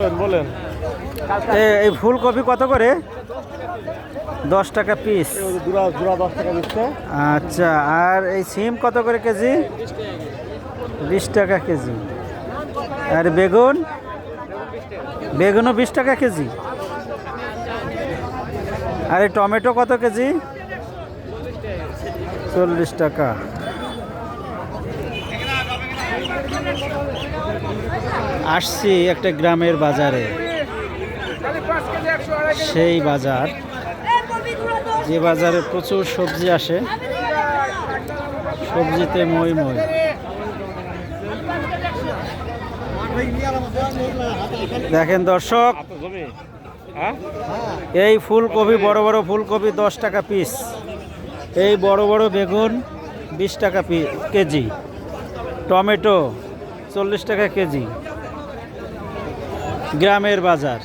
বলেন। এই ফুলকপি কত করে? 10 টাকা পিস। জোড়া 10 টাকা দিচ্ছে। আচ্ছা, আর এই সিম কত করে কেজি? 20 টাকা কেজি। আর বেগুন? বেগুনও 20 টাকা কেজি। আর এই টমেটো কত কেজি? 40 টাকা। আসছি একটা গ্রামের বাজারে, সেই বাজার যে বাজারে প্রচুর সবজি আসে, সবজিতে মই মই। দেখেন দর্শক, এই ফুলকপি, বড় বড় ফুলকপি 10 টাকা পিস। এই বড় বড় বেগুন 20 টাকা কেজি। টমেটো 40 টাকা কেজি। গ্রামের বাজার।